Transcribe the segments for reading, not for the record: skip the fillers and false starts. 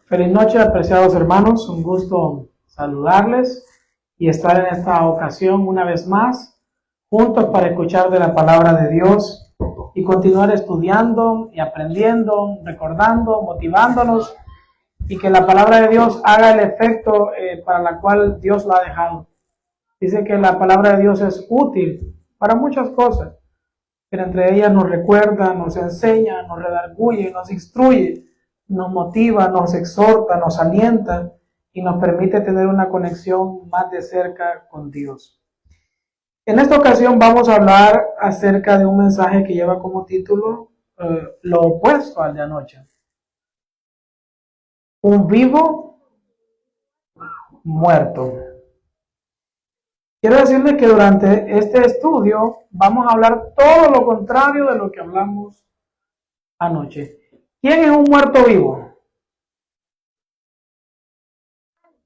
Feliz noche, apreciados hermanos. Un gusto saludarles y estar en esta ocasión una vez más juntos para escuchar de la palabra de Dios y continuar estudiando y aprendiendo, recordando, motivándonos, y que la palabra de Dios haga el efecto para la cual Dios la ha dejado. Dice que la palabra de Dios es útil para muchas cosas, pero entre ellas nos recuerda, nos enseña, nos redarguye, nos instruye, nos motiva, nos exhorta, nos alienta y nos permite tener una conexión más de cerca con Dios. En esta ocasión vamos a hablar acerca de un mensaje que lleva como título lo opuesto al de anoche. Un vivo muerto. Quiero decirles que durante este estudio vamos a hablar todo lo contrario de lo que hablamos anoche. ¿Quién es un muerto vivo?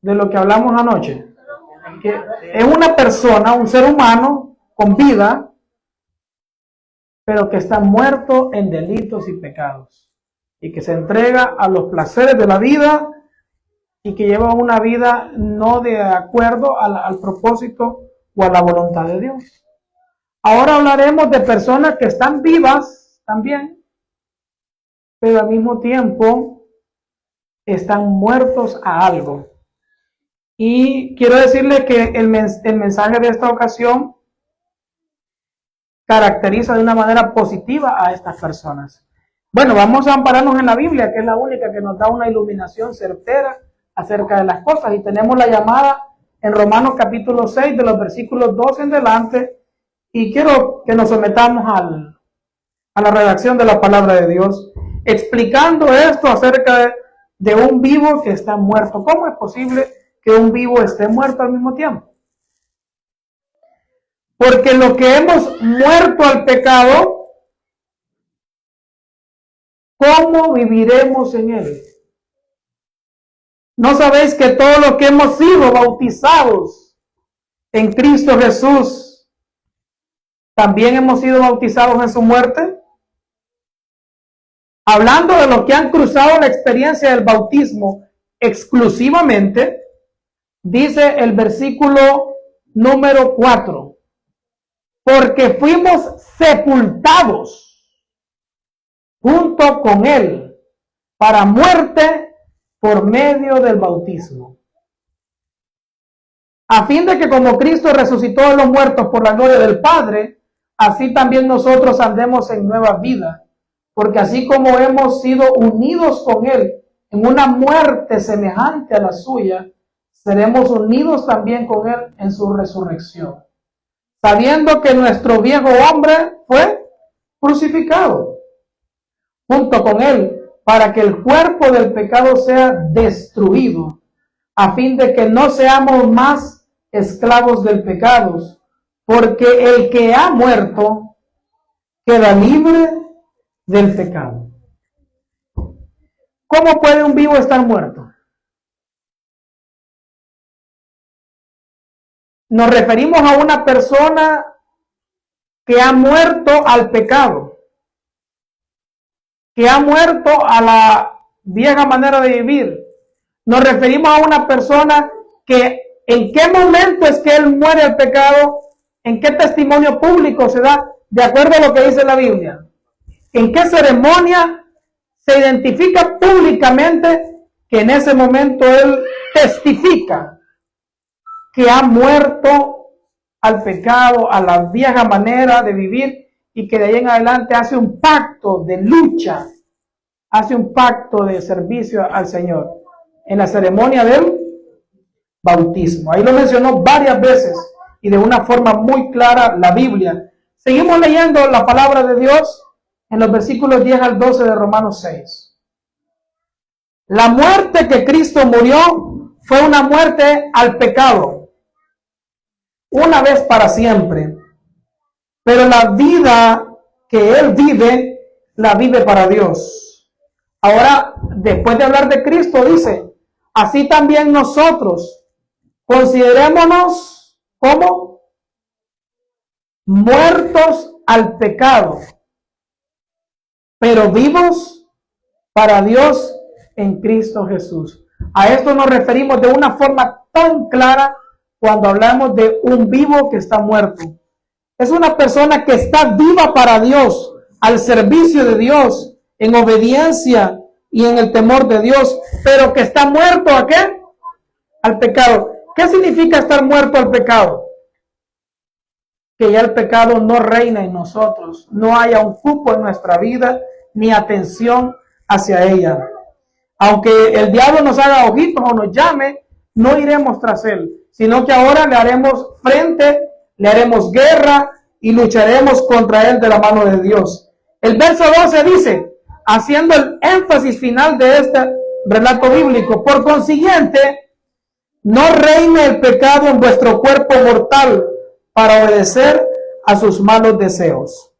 De lo que hablamos anoche. Que es una persona, un ser humano con vida, pero que está muerto en delitos y pecados, y que se entrega a los placeres de la vida y que lleva una vida no de acuerdo al propósito o a la voluntad de Dios. Ahora hablaremos de personas que están vivas también, pero al mismo tiempo están muertos a algo. Y quiero decirle que el mensaje de esta ocasión caracteriza de una manera positiva a estas personas. Bueno, vamos a ampararnos en la Biblia, que es la única que nos da una iluminación certera acerca de las cosas, y tenemos la llamada en Romanos capítulo 6 de los versículos 12 en adelante, y quiero que nos sometamos a la redacción de la palabra de Dios, explicando esto acerca de un vivo que está muerto. ¿Cómo es posible que un vivo esté muerto al mismo tiempo? Porque lo que hemos muerto al pecado, ¿cómo viviremos en él? ¿No sabéis que todos los que hemos sido bautizados en Cristo Jesús, también hemos sido bautizados en su muerte? Hablando de los que han cruzado la experiencia del bautismo exclusivamente, dice el versículo número 4, porque fuimos sepultados junto con él para muerte por medio del bautismo, a fin de que como Cristo resucitó de los muertos por la gloria del Padre, así también nosotros andemos en nueva vida, porque así como hemos sido unidos con él en una muerte semejante a la suya, seremos unidos también con él en su resurrección, sabiendo que nuestro viejo hombre fue crucificado junto con él, para que el cuerpo del pecado sea destruido, a fin de que no seamos más esclavos del pecado, porque el que ha muerto queda libre del pecado. ¿Cómo puede un vivo estar muerto? Nos referimos a una persona que ha muerto al pecado, que ha muerto a la vieja manera de vivir. Nos referimos a una persona que en qué momento es que él muere al pecado, en qué testimonio público se da, de acuerdo a lo que dice la Biblia, en qué ceremonia se identifica públicamente que en ese momento él testifica que ha muerto al pecado, a la vieja manera de vivir, y que de ahí en adelante hace un pacto de lucha, hace un pacto de servicio al Señor en la ceremonia del bautismo. Ahí lo mencionó varias veces y de una forma muy clara la Biblia. Seguimos leyendo la palabra de Dios en los versículos 10 al 12 de Romanos 6. La muerte que Cristo murió fue una muerte al pecado, una vez para siempre. Pero la vida que él vive, la vive para Dios. Ahora, después de hablar de Cristo, dice, así también nosotros considerémonos como muertos al pecado, pero vivos para Dios en Cristo Jesús. A esto nos referimos de una forma tan clara cuando hablamos de un vivo que está muerto. Es una persona que está viva para Dios, al servicio de Dios, en obediencia y en el temor de Dios, pero que está muerto ¿a qué? Al pecado. ¿Qué significa estar muerto al pecado? Que ya el pecado no reina en nosotros, no haya un cupo en nuestra vida, ni atención hacia ella. Aunque el diablo nos haga ojitos o nos llame, no iremos tras él, sino que ahora le haremos frente, le haremos guerra y lucharemos contra él de la mano de Dios. El verso 12 dice, haciendo el énfasis final de este relato bíblico, por consiguiente, no reine el pecado en vuestro cuerpo mortal para obedecer a sus malos deseos.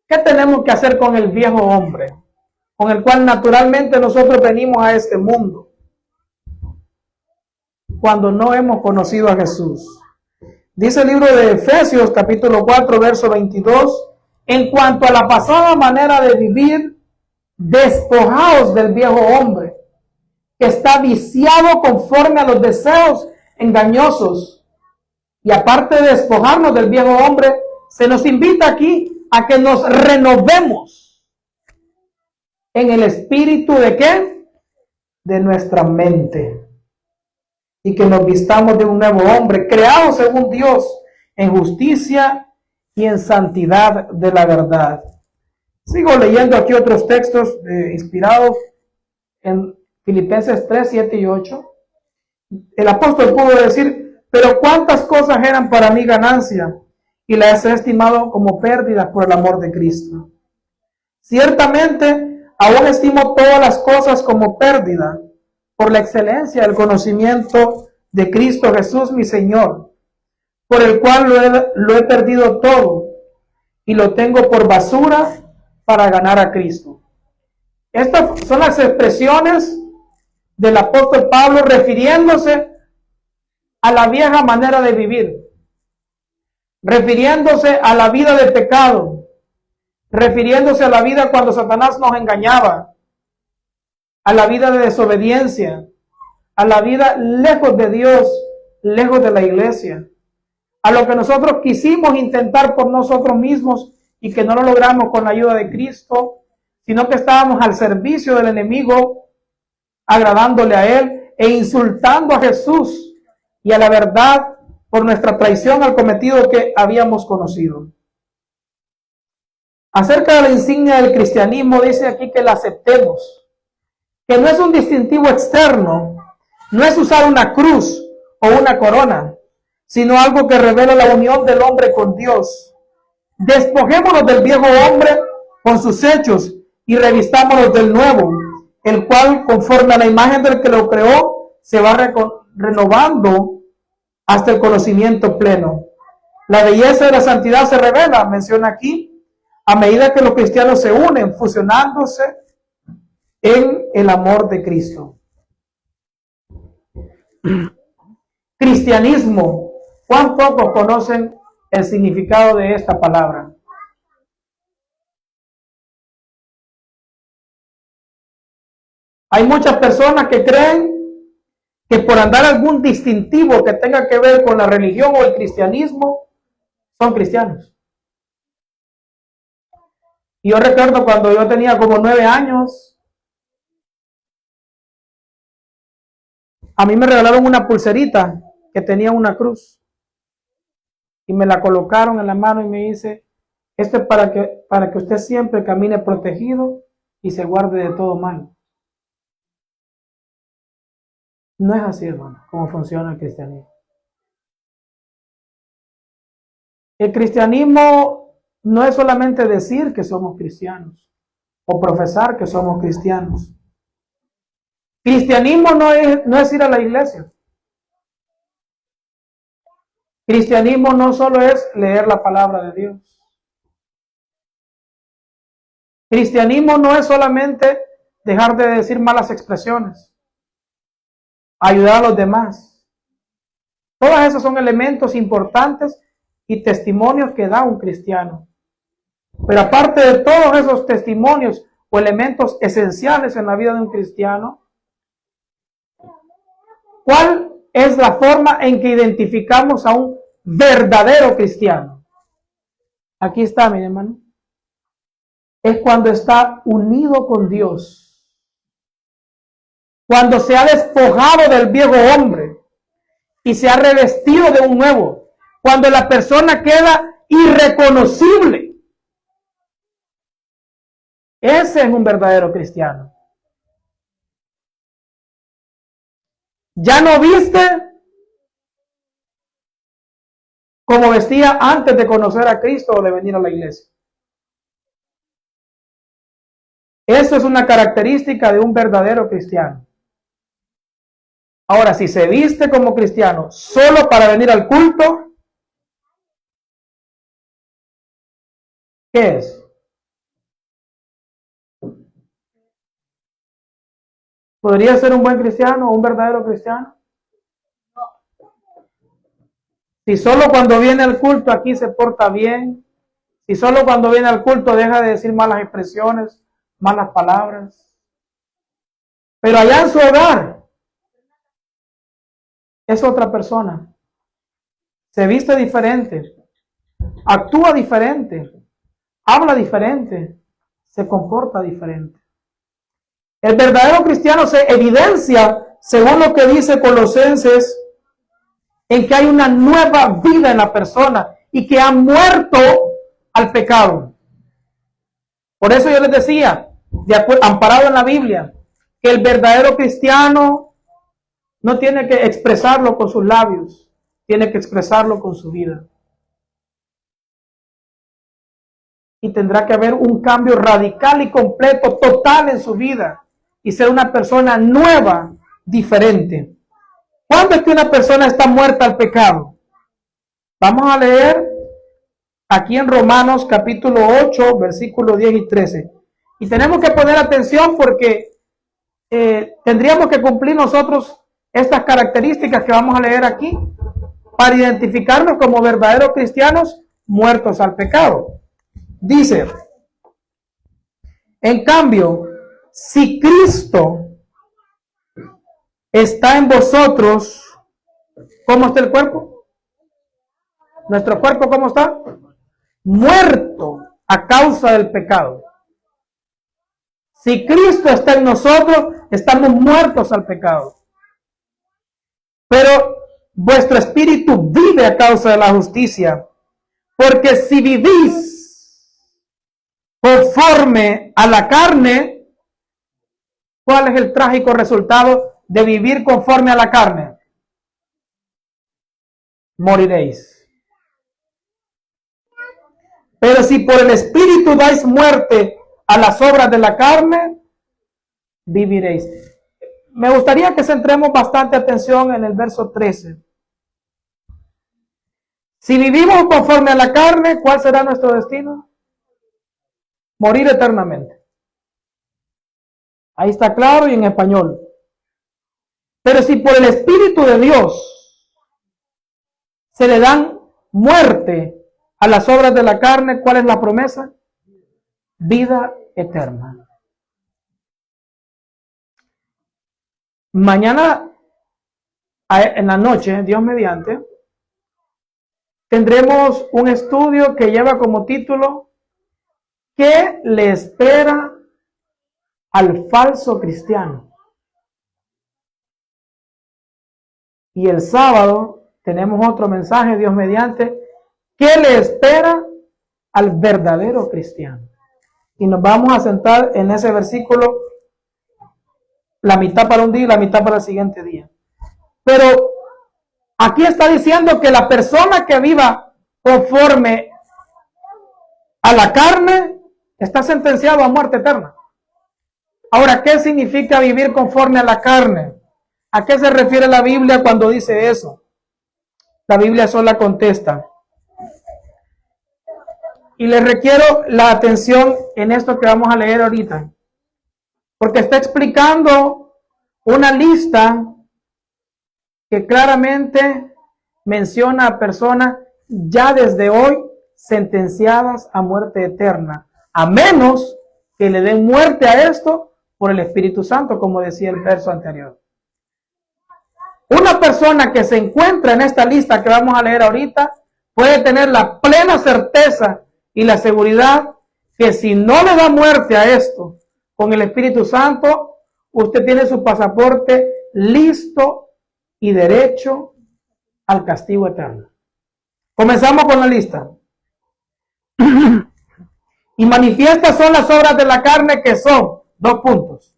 ¿Qué tenemos que hacer con el viejo hombre, con el cual naturalmente nosotros venimos a este mundo, cuando no hemos conocido a Jesús? Dice el libro de Efesios capítulo 4 verso 22, en cuanto a la pasada manera de vivir, despojaos del viejo hombre, que está viciado conforme a los deseos engañosos. Y aparte de despojarnos del viejo hombre, se nos invita aquí a que nos renovemos en el espíritu de ¿qué? De nuestra mente. Y que nos vistamos de un nuevo hombre, creado según Dios, en justicia y en santidad de la verdad. Sigo leyendo aquí otros textos inspirados en Filipenses 3, 7 y 8. El apóstol pudo decir, pero cuántas cosas eran para mí ganancia, y las he estimado como pérdidas por el amor de Cristo. Ciertamente, aún estimo todas las cosas como pérdida, por la excelencia del conocimiento de Cristo Jesús mi Señor, por el cual lo he perdido todo, y lo tengo por basura para ganar a Cristo. Estas son las expresiones del apóstol Pablo refiriéndose a la vieja manera de vivir, refiriéndose a la vida de pecado, refiriéndose a la vida cuando Satanás nos engañaba, a la vida de desobediencia, a la vida lejos de Dios, lejos de la iglesia, a lo que nosotros quisimos intentar por nosotros mismos y que no lo logramos con la ayuda de Cristo, sino que estábamos al servicio del enemigo, agradándole a él e insultando a Jesús y a la verdad por nuestra traición al cometido que habíamos conocido. Acerca de la insignia del cristianismo, dice aquí que la aceptemos, que no es un distintivo externo, no es usar una cruz o una corona, sino algo que revela la unión del hombre con Dios. Despojémonos del viejo hombre con sus hechos y revistámonos del nuevo, el cual, conforme a la imagen del que lo creó, se va renovando hasta el conocimiento pleno. La belleza de la santidad se revela, menciona aquí, a medida que los cristianos se unen, fusionándose en el amor de Cristo. Cristianismo. ¿Cuán pocos conocen el significado de esta palabra? Hay muchas personas que creen que por andar algún distintivo que tenga que ver con la religión o el cristianismo, son cristianos. Y yo recuerdo cuando yo tenía como 9 años, a mí me regalaron una pulserita que tenía una cruz. Y me la colocaron en la mano y me dice, esto es para que usted siempre camine protegido y se guarde de todo mal. No es así, hermano, como funciona el cristianismo. El cristianismo no es solamente decir que somos cristianos o profesar que somos cristianos. Cristianismo no es ir a la iglesia. Cristianismo no solo es leer la palabra de Dios. Cristianismo no es solamente dejar de decir malas expresiones, ayudar a los demás. Todas esas son elementos importantes y testimonios que da un cristiano. Pero aparte de todos esos testimonios o elementos esenciales en la vida de un cristiano, ¿cuál es la forma en que identificamos a un verdadero cristiano? Aquí está, mi hermano. Es cuando está unido con Dios. Cuando se ha despojado del viejo hombre y se ha revestido de un nuevo. Cuando la persona queda irreconocible. Ese es un verdadero cristiano. ¿Ya no viste como vestía antes de conocer a Cristo o de venir a la iglesia? Eso es una característica de un verdadero cristiano. Ahora, si se viste como cristiano solo para venir al culto, ¿qué es? ¿Podría ser un buen cristiano o un verdadero cristiano? Si solo cuando viene al culto aquí se porta bien, si solo cuando viene al culto deja de decir malas expresiones, malas palabras, pero allá en su hogar es otra persona, se viste diferente, actúa diferente, habla diferente, se comporta diferente. El verdadero cristiano se evidencia, según lo que dice Colosenses, en que hay una nueva vida en la persona y que ha muerto al pecado. Por eso yo les decía, amparado en la Biblia, que el verdadero cristiano no tiene que expresarlo con sus labios, tiene que expresarlo con su vida. Y tendrá que haber un cambio radical y completo, total en su vida, y ser una persona nueva, diferente. ¿Cuándo es que una persona está muerta al pecado? Vamos a leer aquí en Romanos capítulo 8, versículos 10 y 13. Y tenemos que poner atención porque tendríamos que cumplir nosotros estas características que vamos a leer aquí para identificarnos como verdaderos cristianos muertos al pecado. Dice, en cambio, si Cristo está en vosotros, ¿cómo está el cuerpo? ¿Nuestro cuerpo cómo está? Muerto a causa del pecado. Si Cristo está en nosotros, estamos muertos al pecado. Pero vuestro espíritu vive a causa de la justicia. Porque si vivís conforme a la carne, ¿cuál es el trágico resultado de vivir conforme a la carne? Moriréis. Pero si por el Espíritu dais muerte a las obras de la carne, viviréis. Me gustaría que centremos bastante atención en el verso 13. Si vivimos conforme a la carne, ¿cuál será nuestro destino? Morir eternamente. Ahí está claro y en español. Pero si por el Espíritu de Dios se le dan muerte a las obras de la carne, ¿cuál es la promesa? Vida eterna. Mañana en la noche, Dios mediante, tendremos un estudio que lleva como título ¿Qué le espera al falso cristiano? Y el sábado tenemos otro mensaje, Dios mediante, ¿qué le espera al verdadero cristiano? Y nos vamos a sentar en ese versículo, la mitad para un día y la mitad para el siguiente día. Pero aquí está diciendo que la persona que viva conforme a la carne está sentenciado a muerte eterna. Ahora, ¿qué significa vivir conforme a la carne? ¿A qué se refiere la Biblia cuando dice eso? La Biblia sola contesta. Y les requiero la atención en esto que vamos a leer ahorita. Porque está explicando una lista que claramente menciona a personas ya desde hoy sentenciadas a muerte eterna, a menos que le den muerte a esto por el Espíritu Santo, como decía el verso anterior. Una persona que se encuentra en esta lista que vamos a leer ahorita puede tener la plena certeza y la seguridad que si no le da muerte a esto con el Espíritu Santo, usted tiene su pasaporte listo y derecho al castigo eterno. Comenzamos con la lista. Y manifiestas son las obras de la carne, que son, 2 puntos.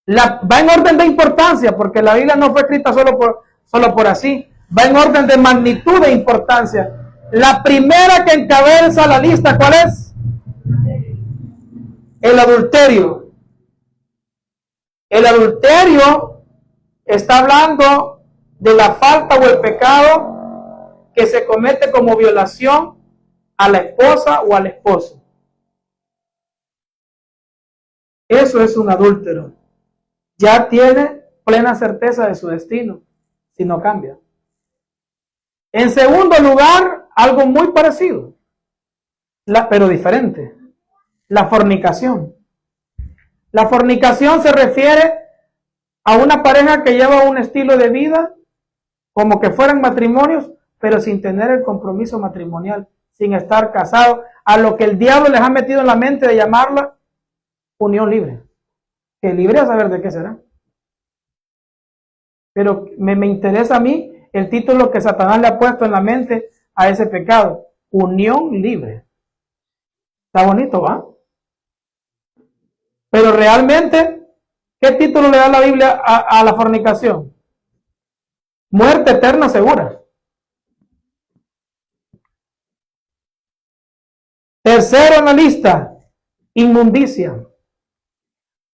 Va en orden de importancia, porque la Biblia no fue escrita solo por así. Va en orden de magnitud de importancia. La primera que encabeza la lista, ¿cuál es? El adulterio. El adulterio está hablando de la falta o el pecado que se comete como violación a la esposa o al esposo. Eso es un adúltero. Ya tiene plena certeza de su destino, si no cambia. En segundo lugar, algo muy parecido, pero diferente, la fornicación. La fornicación se refiere a una pareja que lleva un estilo de vida como que fueran matrimonios, pero sin tener el compromiso matrimonial, sin estar casados, a lo que el diablo les ha metido en la mente de llamarla unión libre. Que libre a saber de qué será. Pero me interesa a mí el título que Satanás le ha puesto en la mente a ese pecado. Unión libre. Está bonito, ¿va? Pero realmente, ¿qué título le da la Biblia a la fornicación? Muerte eterna segura. Tercero en la lista, inmundicia.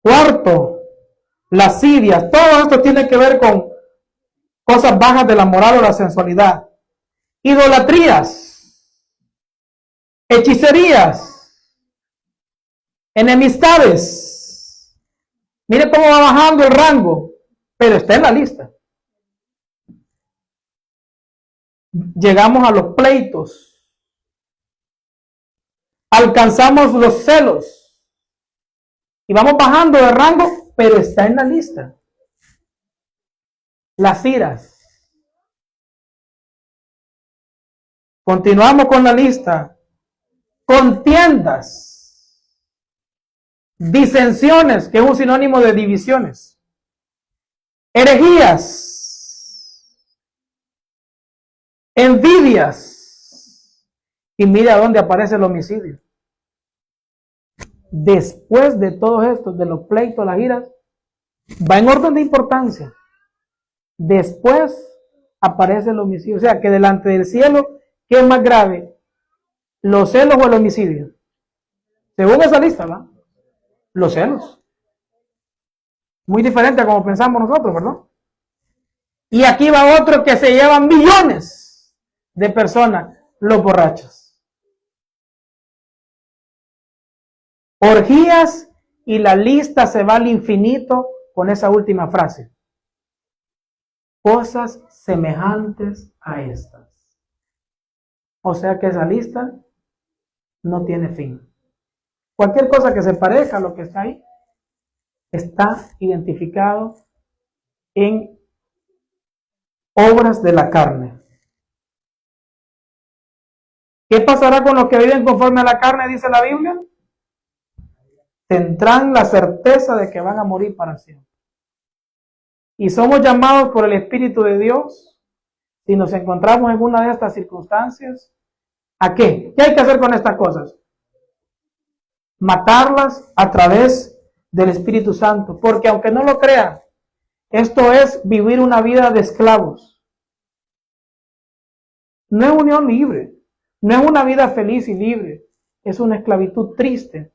Cuarto, lascivias. Todo esto tiene que ver con cosas bajas de la moral o la sensualidad. Idolatrías, hechicerías, enemistades. Mire cómo va bajando el rango, pero está en la lista. Llegamos a los pleitos. Alcanzamos los celos. Y vamos bajando de rango, pero está en la lista. Las iras. Continuamos con la lista. Contiendas. Disensiones, que es un sinónimo de divisiones. Herejías. Envidias. Y mira dónde aparece el homicidio. Después de todo esto, de los pleitos, las iras, va en orden de importancia. Después aparece el homicidio. O sea, que delante del cielo, ¿qué es más grave? ¿Los celos o el homicidio? Según esa lista, ¿va? Los celos. Muy diferente a como pensamos nosotros, ¿verdad? Y aquí va otro que se llevan millones de personas, los borrachos. Orgías, y la lista se va al infinito con esa última frase. Cosas semejantes a estas. O sea que esa lista no tiene fin. Cualquier cosa que se parezca a lo que está ahí, está identificado en obras de la carne. ¿Qué pasará con los que viven conforme a la carne, dice la Biblia? Tendrán la certeza de que van a morir para siempre. Y somos llamados por el Espíritu de Dios, si nos encontramos en una de estas circunstancias, ¿a qué? ¿Qué hay que hacer con estas cosas? Matarlas a través del Espíritu Santo, porque aunque no lo crean, esto es vivir una vida de esclavos. No es unión libre, no es una vida feliz y libre, es una esclavitud triste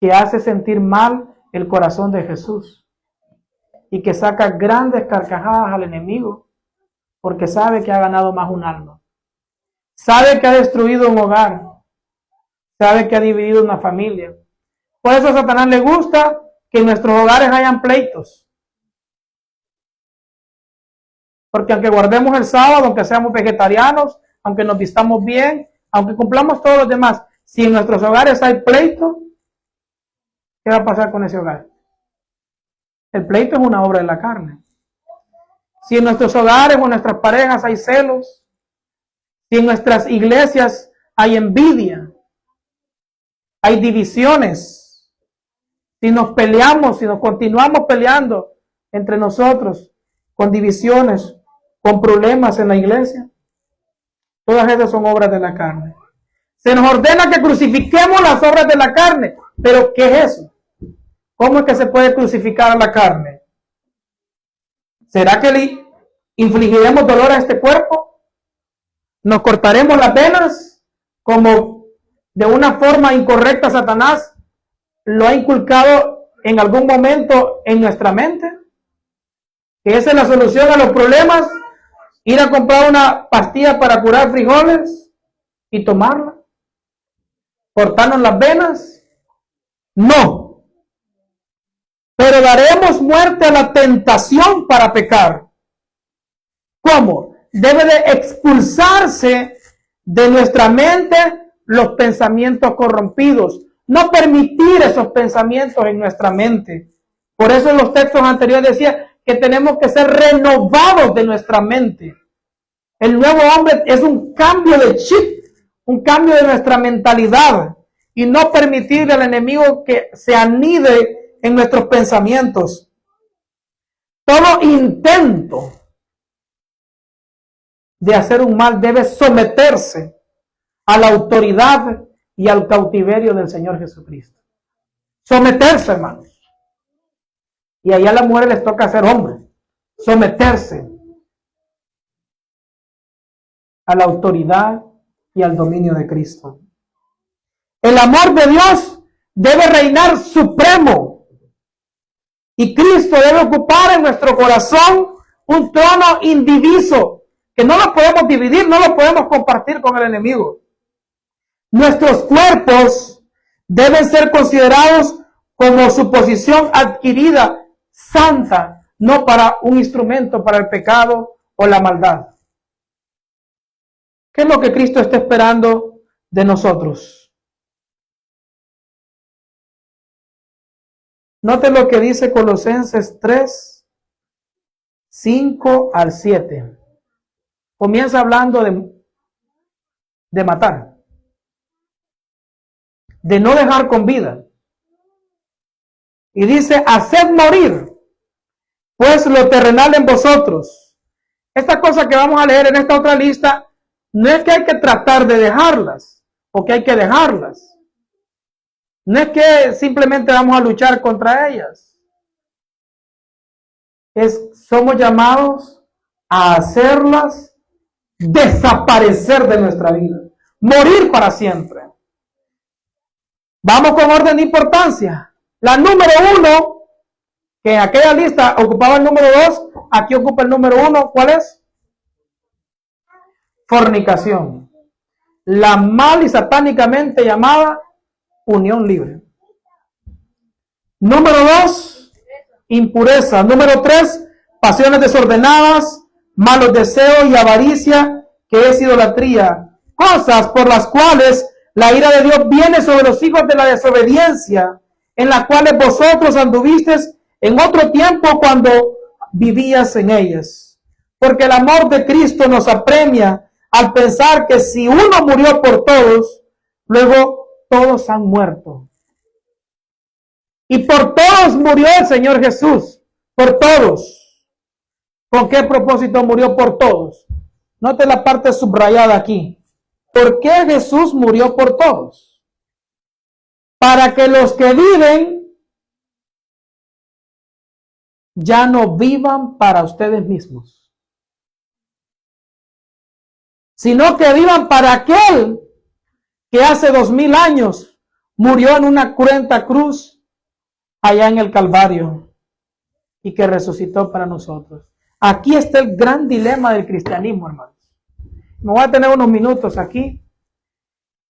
que hace sentir mal el corazón de Jesús y que saca grandes carcajadas al enemigo porque sabe que ha ganado más un alma, sabe que ha destruido un hogar, sabe que ha dividido una familia. Por eso a Satanás le gusta que en nuestros hogares hayan pleitos, Porque aunque guardemos el sábado, aunque seamos vegetarianos, aunque nos vistamos bien, aunque cumplamos todos los demás, si en nuestros hogares hay pleito, ¿qué va a pasar con ese hogar? El pleito es una obra de la carne. Si en nuestros hogares o en nuestras parejas hay celos, si en nuestras iglesias hay envidia, hay divisiones, si nos peleamos, si nos continuamos peleando entre nosotros, con divisiones, con problemas en la iglesia, todas esas son obras de la carne. Se nos ordena que crucifiquemos las obras de la carne, pero ¿qué es eso? ¿Cómo es que se puede crucificar a la carne? ¿Será que le infligiremos dolor a este cuerpo? ¿Nos cortaremos las venas? Como de una forma incorrecta Satanás lo ha inculcado en algún momento en nuestra mente. Que esa es la solución a los problemas. Ir a comprar una pastilla para curar frijoles y tomarla. ¿Cortarnos las venas? No. Pero daremos muerte a la tentación para pecar. ¿Cómo? Debe de expulsarse de nuestra mente los pensamientos corrompidos. No permitir esos pensamientos en nuestra mente. Por eso en los textos anteriores decía que tenemos que ser renovados de nuestra mente. El nuevo hombre es un cambio de chip, un cambio de nuestra mentalidad. Y no permitirle al enemigo que se anide en nuestros pensamientos. Todo intento de hacer un mal debe someterse a la autoridad y al cautiverio del Señor Jesucristo. Someterse, hermanos. Y allá a las mujeres les toca ser hombres. Someterse a la autoridad y al dominio de Cristo. El amor de Dios debe reinar supremo. Y Cristo debe ocupar en nuestro corazón un trono indiviso, que no lo podemos dividir, no lo podemos compartir con el enemigo. Nuestros cuerpos deben ser considerados como su posición adquirida, santa, no para un instrumento para el pecado o la maldad. ¿Qué es lo que Cristo está esperando de nosotros? Note lo que dice Colosenses 3, 5 al 7. Comienza hablando de matar, de no dejar con vida. Y dice, haced morir, pues lo terrenal en vosotros. Estas cosas que vamos a leer en esta otra lista, no es que hay que tratar de dejarlas, o que hay que dejarlas. No es que simplemente vamos a luchar contra ellas. Somos llamados a hacerlas desaparecer de nuestra vida. Morir para siempre. Vamos con orden de importancia. La número 1, que en aquella lista ocupaba el número 2, aquí ocupa el número 1. ¿Cuál es? Fornicación. La mal y satánicamente llamada unión libre. Número 2, impureza. Número 3, pasiones desordenadas, malos deseos y avaricia, que es idolatría. Cosas por las cuales la ira de Dios viene sobre los hijos de la desobediencia, en las cuales vosotros anduvisteis en otro tiempo cuando vivías en ellas. Porque el amor de Cristo nos apremia al pensar que si uno murió por todos, luego todos han muerto. Y por todos murió el Señor Jesús. Por todos. ¿Con qué propósito murió por todos? Note la parte subrayada aquí. ¿Por qué Jesús murió por todos? Para que los que viven ya no vivan para ustedes mismos, sino que vivan para aquel que hace 2000 años murió en una cruenta cruz allá en el Calvario y que resucitó para nosotros. Aquí está el gran dilema del cristianismo, hermanos. Me voy a tener unos minutos aquí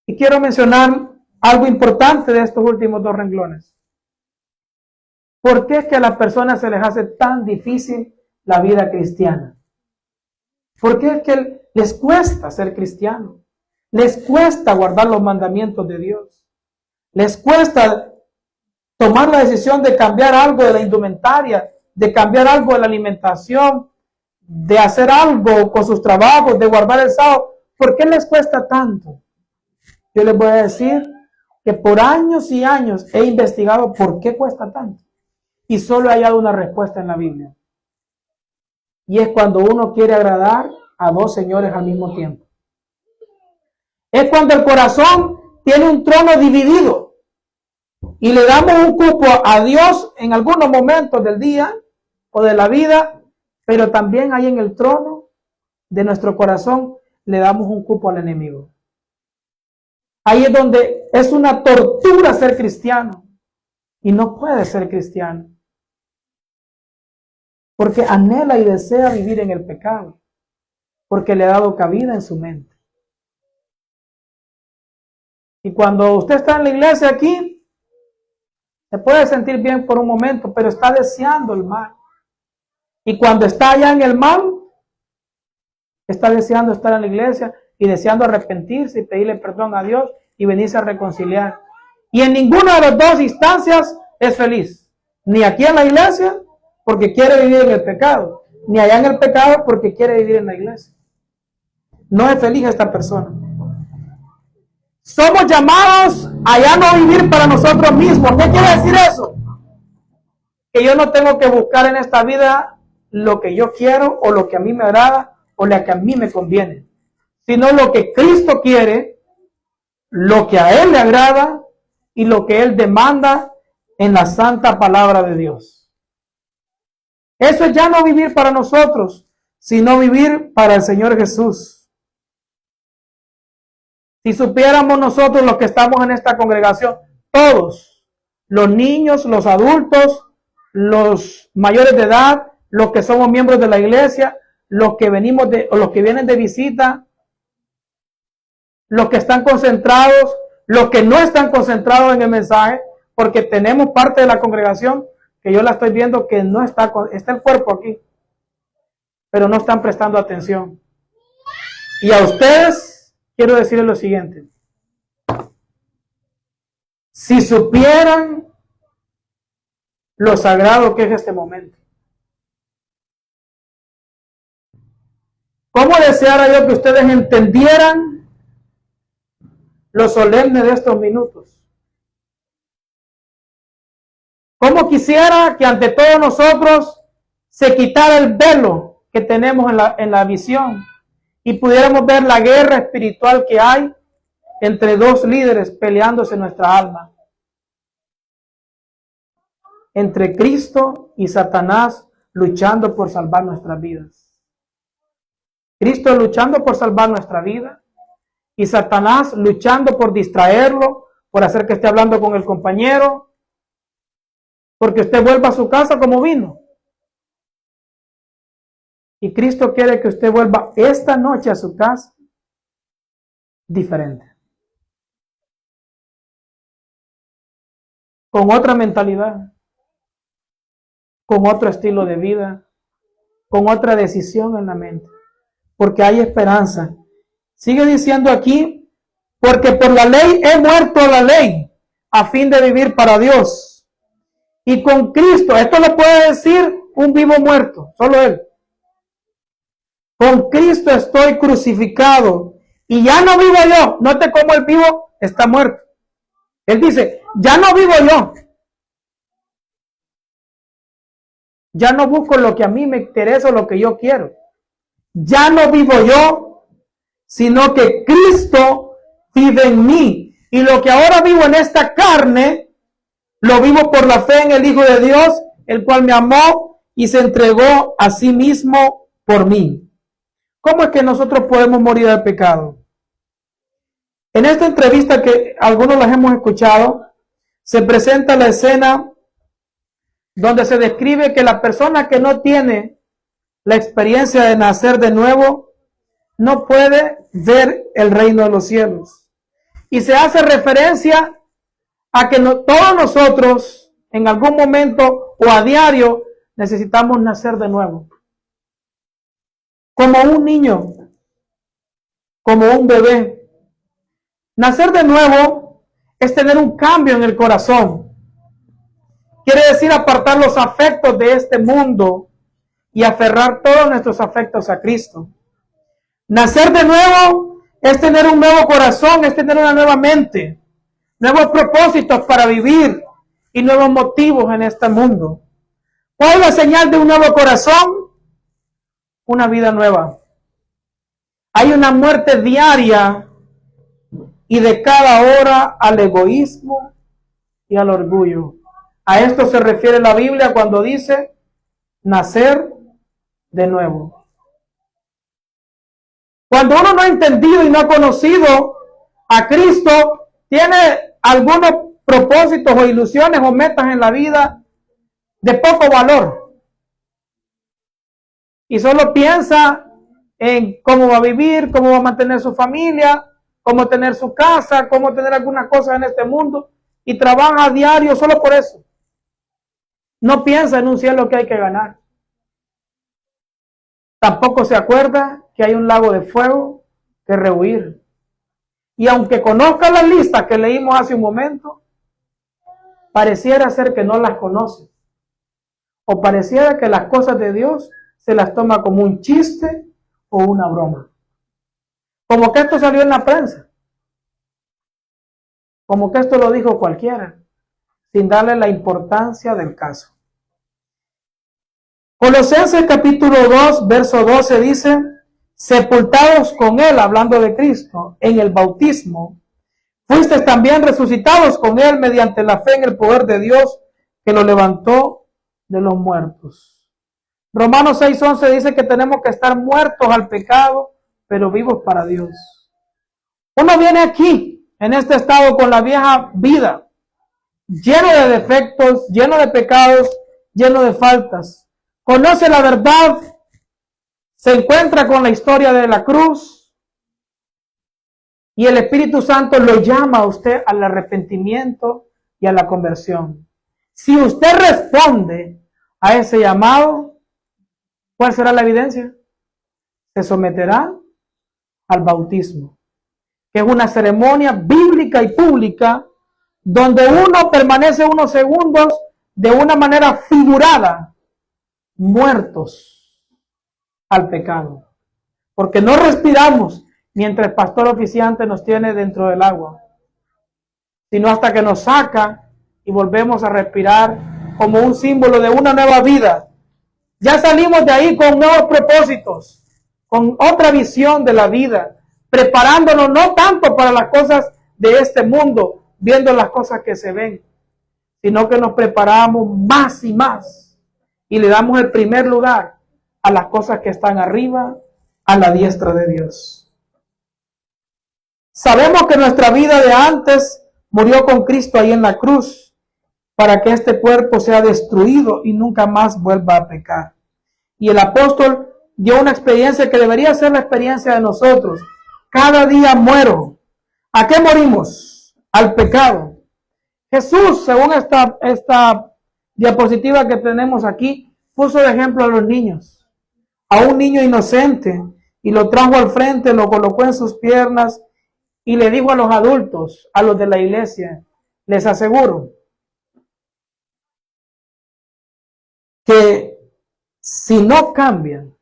y quiero mencionar algo importante de estos últimos 2 renglones. ¿Por qué es que a las personas se les hace tan difícil la vida cristiana? Porque es que les cuesta ser cristianos. Les cuesta guardar los mandamientos de Dios. Les cuesta tomar la decisión de cambiar algo de la indumentaria, de cambiar algo de la alimentación, de hacer algo con sus trabajos, de guardar el sábado. ¿Por qué les cuesta tanto? Yo les voy a decir que por años y años he investigado por qué cuesta tanto. Y solo he hallado una respuesta en la Biblia. Y es cuando uno quiere agradar a dos señores al mismo tiempo. Es cuando el corazón tiene un trono dividido y le damos un cupo a Dios en algunos momentos del día o de la vida, pero también ahí en el trono de nuestro corazón le damos un cupo al enemigo. Ahí es donde es una tortura ser cristiano y no puede ser cristiano. Porque anhela y desea vivir en el pecado, porque le ha dado cabida en su mente. Y cuando usted está en la iglesia aquí, se puede sentir bien por un momento, pero está deseando el mal. Y cuando está allá en el mal, está deseando estar en la iglesia y deseando arrepentirse y pedirle perdón a Dios y venirse a reconciliar. Y en ninguna de las dos instancias es feliz. Ni aquí en la iglesia, porque quiere vivir en el pecado, ni allá en el pecado porque quiere vivir en la iglesia. No es feliz esta persona. Somos llamados a ya no vivir para nosotros mismos. ¿Qué quiere decir eso? Que yo no tengo que buscar en esta vida lo que yo quiero o lo que a mí me agrada o lo que a mí me conviene, sino lo que Cristo quiere, lo que a Él le agrada y lo que Él demanda en la santa palabra de Dios. Eso es ya no vivir para nosotros, sino vivir para el Señor Jesús. Si supiéramos nosotros los que estamos en esta congregación, todos, los niños, los adultos, los mayores de edad, los que somos miembros de la iglesia, los que o los que vienen de visita, los que están concentrados, los que no están concentrados en el mensaje, porque tenemos parte de la congregación que yo la estoy viendo que no está el cuerpo aquí, pero no están prestando atención. Y a ustedes quiero decirles lo siguiente: si supieran lo sagrado que es este momento, ¿cómo deseara yo que ustedes entendieran lo solemne de estos minutos? ¿Cómo quisiera que ante todos nosotros se quitara el velo que tenemos en la visión y pudiéramos ver la guerra espiritual que hay entre dos líderes peleándose en nuestra alma? Entre Cristo y Satanás luchando por salvar nuestras vidas. Cristo luchando por salvar nuestra vida y Satanás luchando por distraerlo, por hacer que esté hablando con el compañero, porque usted vuelva a su casa como vino. Y Cristo quiere que usted vuelva esta noche a su casa diferente. Con otra mentalidad, con otro estilo de vida, con otra decisión en la mente. Porque hay esperanza. Sigue diciendo aquí, porque por la ley he muerto a la ley, a fin de vivir para Dios. Y con Cristo, esto lo puede decir un vivo muerto, solo Él. Con Cristo estoy crucificado y ya no vivo yo. Note cómo el vivo está muerto. Él dice, ya no vivo yo. Ya no busco lo que a mí me interesa o lo que yo quiero. Ya no vivo yo, sino que Cristo vive en mí. Y lo que ahora vivo en esta carne, lo vivo por la fe en el Hijo de Dios, el cual me amó y se entregó a sí mismo por mí. ¿Cómo es que nosotros podemos morir al pecado? En esta entrevista que algunos las hemos escuchado, se presenta la escena donde se describe que la persona que no tiene la experiencia de nacer de nuevo no puede ver el reino de los cielos. Y se hace referencia a que todos nosotros en algún momento o a diario necesitamos nacer de nuevo. como un niño, como un bebé. Nacer de nuevo es tener un cambio en el corazón. Quiere decir apartar los afectos de este mundo y aferrar todos nuestros afectos a Cristo. Nacer de nuevo es tener un nuevo corazón, es tener una nueva mente, nuevos propósitos para vivir y nuevos motivos en este mundo. ¿Cuál es la señal de un nuevo corazón? Una vida nueva. Hay una muerte diaria y de cada hora al egoísmo y al orgullo. A esto se refiere la Biblia cuando dice nacer de nuevo. Cuando uno no ha entendido y no ha conocido a Cristo, tiene algunos propósitos o ilusiones o metas en la vida de poco valor. Y solo piensa en cómo va a vivir, cómo va a mantener su familia, cómo tener su casa, cómo tener algunas cosas en este mundo. Y trabaja a diario solo por eso. No piensa en un cielo que hay que ganar. Tampoco se acuerda que hay un lago de fuego que rehuir. Y aunque conozca las listas que leímos hace un momento, pareciera ser que no las conoce. O pareciera que las cosas de Dios se las toma como un chiste o una broma. Como que esto salió en la prensa. Como que esto lo dijo cualquiera, sin darle la importancia del caso. Colosenses capítulo 2, verso 12 dice, sepultados con Él, hablando de Cristo, en el bautismo, fuisteis también resucitados con Él mediante la fe en el poder de Dios que lo levantó de los muertos. Romanos 6:11 dice que tenemos que estar muertos al pecado, pero vivos para Dios. Uno viene aquí, en este estado, con la vieja vida, lleno de defectos, lleno de pecados, lleno de faltas. Conoce la verdad, se encuentra con la historia de la cruz y el Espíritu Santo lo llama a usted al arrepentimiento y a la conversión. Si usted responde a ese llamado, ¿cuál será la evidencia? Se someterá al bautismo, que es una ceremonia bíblica y pública donde uno permanece unos segundos de una manera figurada, muertos al pecado, porque no respiramos mientras el pastor oficiante nos tiene dentro del agua, sino hasta que nos saca y volvemos a respirar como un símbolo de una nueva vida. Ya salimos de ahí con nuevos propósitos, con otra visión de la vida, preparándonos no tanto para las cosas de este mundo, viendo las cosas que se ven, sino que nos preparamos más y más y le damos el primer lugar a las cosas que están arriba, a la diestra de Dios. Sabemos que nuestra vida de antes murió con Cristo ahí en la cruz para que este cuerpo sea destruido y nunca más vuelva a pecar. Y el apóstol dio una experiencia que debería ser la experiencia de nosotros. Cada día muero. ¿A qué morimos? Al pecado. Jesús, según esta diapositiva que tenemos aquí, puso de ejemplo a los niños. A un niño inocente y lo trajo al frente, lo colocó en sus piernas y le dijo a los adultos, a los de la iglesia, les aseguro que si no cambian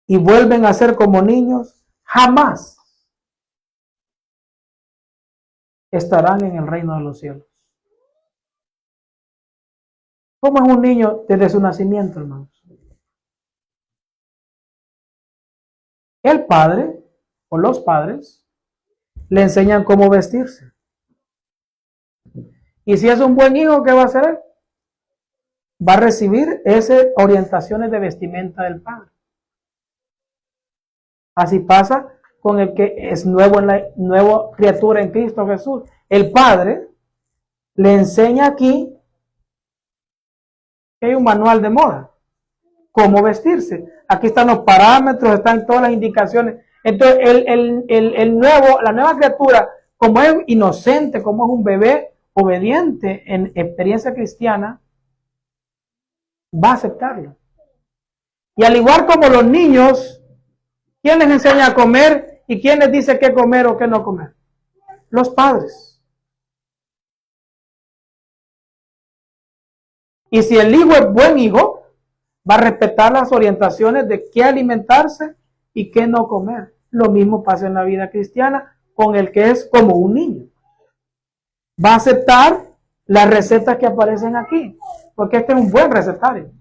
y vuelven a ser como niños, jamás estarán en el reino de los cielos. ¿Cómo es un niño desde su nacimiento, hermanos? El padre o los padres le enseñan cómo vestirse. Y si es un buen hijo, ¿qué va a hacer él? Va a recibir esas orientaciones de vestimenta del padre. Así pasa con el que es nuevo en la nueva criatura en Cristo Jesús. El padre le enseña aquí que hay un manual de moda, cómo vestirse. Aquí están los parámetros, están todas las indicaciones. Entonces, la nueva criatura, como es inocente, como es un bebé obediente en experiencia cristiana, va a aceptarlo. Y al igual como los niños, ¿quién les enseña a comer y quién les dice qué comer o qué no comer? Los padres. Y si el hijo es buen hijo, va a respetar las orientaciones de qué alimentarse y qué no comer. Lo mismo pasa en la vida cristiana con el que es como un niño. Va a aceptar las recetas que aparecen aquí, porque este es un buen recetario.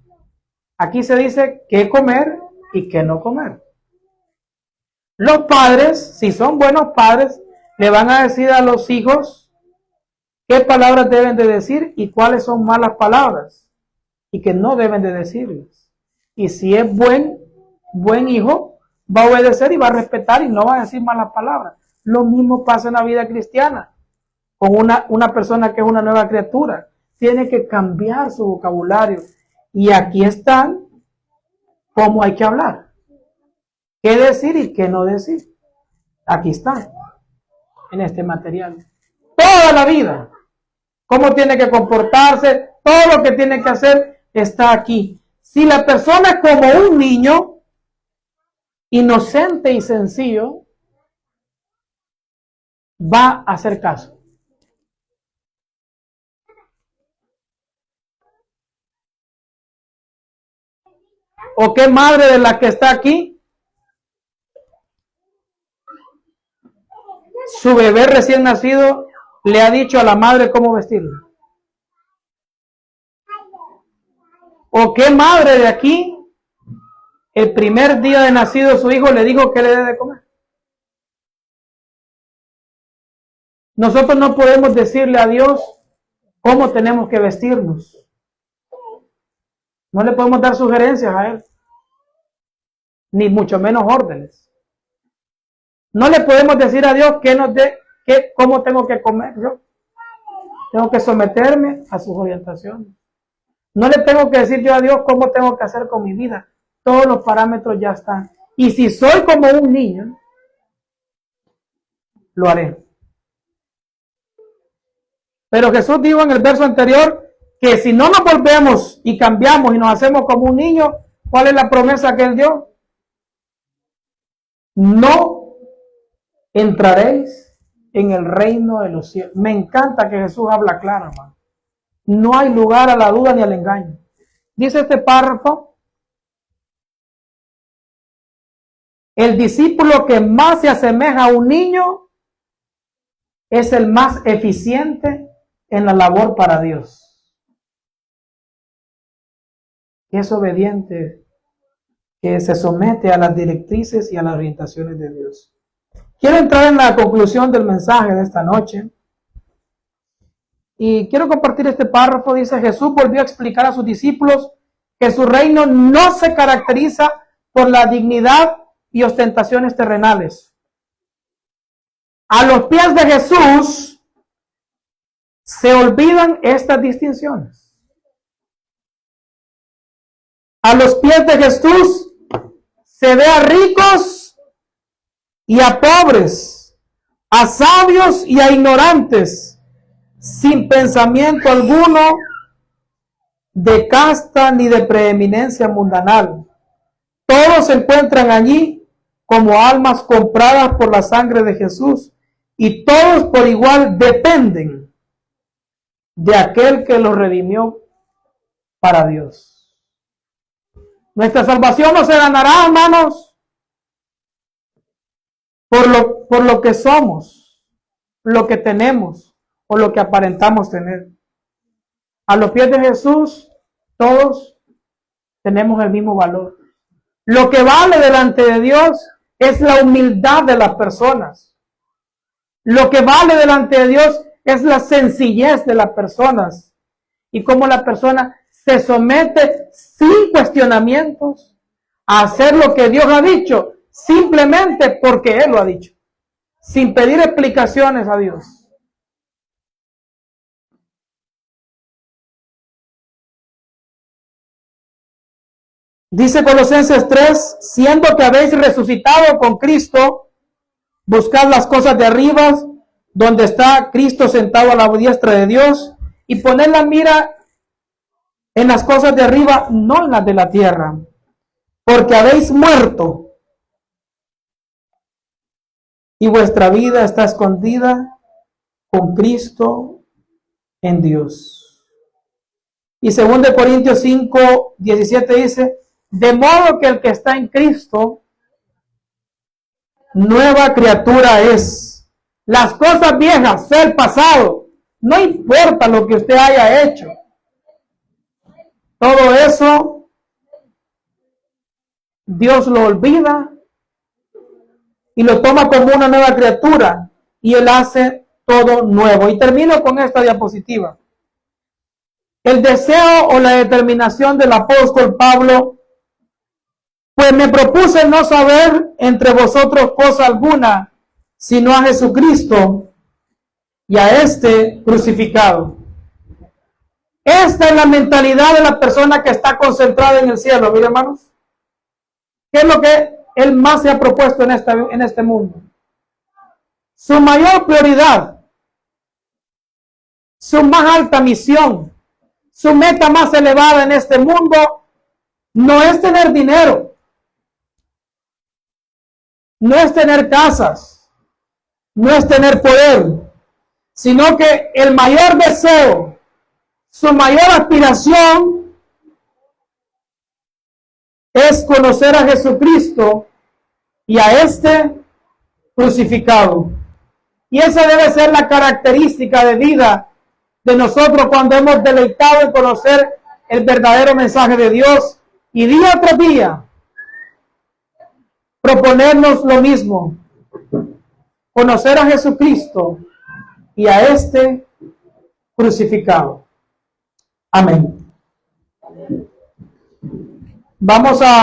Aquí se dice qué comer y qué no comer. Los padres, si son buenos padres, le van a decir a los hijos qué palabras deben de decir y cuáles son malas palabras y que no deben de decirlas. Y si es buen hijo, va a obedecer y va a respetar y no va a decir malas palabras. Lo mismo pasa en la vida cristiana con una persona que es una nueva criatura. Tiene que cambiar su vocabulario. Y aquí están cómo hay que hablar. Qué decir y qué no decir. Aquí están, en este material. Toda la vida. Cómo tiene que comportarse, todo lo que tiene que hacer está aquí. Si la persona es como un niño, inocente y sencillo, va a hacer caso. ¿O qué madre de la que está aquí? Su bebé recién nacido le ha dicho a la madre cómo vestirlo. ¿O qué madre de aquí, el primer día de nacido su hijo le dijo qué le debe de comer? Nosotros no podemos decirle a Dios cómo tenemos que vestirnos. No le podemos dar sugerencias a Él, ni mucho menos órdenes. No le podemos decir a Dios cómo tengo que comer yo. Tengo que someterme a sus orientaciones. No le tengo que decir yo a Dios cómo tengo que hacer con mi vida. Todos los parámetros ya están. Y si soy como un niño, lo haré. Pero Jesús dijo en el verso anterior que si no nos volvemos y cambiamos y nos hacemos como un niño, ¿cuál es la promesa que Él dio? No entraréis en el reino de los cielos. Me encanta que Jesús habla claro, hermano. No hay lugar a la duda ni al engaño. Dice este párrafo, el discípulo que más se asemeja a un niño es el más eficiente en la labor para Dios. Es obediente, que se somete a las directrices y a las orientaciones de Dios. Quiero entrar en la conclusión del mensaje de esta noche. Y quiero compartir este párrafo. Dice, Jesús volvió a explicar a sus discípulos que su reino no se caracteriza por la dignidad y ostentaciones terrenales. A los pies de Jesús se olvidan estas distinciones. A los pies de Jesús se ve a ricos y a pobres, a sabios y a ignorantes, sin pensamiento alguno de casta ni de preeminencia mundanal. Todos se encuentran allí como almas compradas por la sangre de Jesús y todos por igual dependen de aquel que los redimió para Dios. Nuestra salvación no se ganará, hermanos, por lo que somos, lo que tenemos o lo que aparentamos tener. A los pies de Jesús, todos tenemos el mismo valor. Lo que vale delante de Dios es la humildad de las personas. Lo que vale delante de Dios es la sencillez de las personas y cómo la persona se somete sin cuestionamientos a hacer lo que Dios ha dicho, simplemente porque Él lo ha dicho, sin pedir explicaciones a Dios. Dice Colosenses 3, siendo que habéis resucitado con Cristo, buscad las cosas de arriba, donde está Cristo sentado a la diestra de Dios, y poned la mira en las cosas de arriba, no en las de la tierra. porque habéis muerto y vuestra vida está escondida con Cristo en Dios. Y 2 Corintios 5, 17 dice, de modo que el que está en Cristo, nueva criatura es. Las cosas viejas, sea el pasado, no importa lo que usted haya hecho. Todo eso, Dios lo olvida y lo toma como una nueva criatura y Él hace todo nuevo. Y termino con esta diapositiva. El deseo o la determinación del apóstol Pablo, pues me propuse no saber entre vosotros cosa alguna, sino a Jesucristo y a este crucificado. Esta es la mentalidad de la persona que está concentrada en el cielo, mire hermanos. ¿Qué es lo que él más se ha propuesto en este mundo? Su mayor prioridad, su más alta misión, su meta más elevada en este mundo no es tener dinero, no es tener casas, no es tener poder, sino que el mayor deseo, su mayor aspiración es conocer a Jesucristo y a este crucificado. Y esa debe ser la característica de vida de nosotros cuando hemos deleitado en conocer el verdadero mensaje de Dios y día tras día proponernos lo mismo, conocer a Jesucristo y a este crucificado. Amén. Vamos a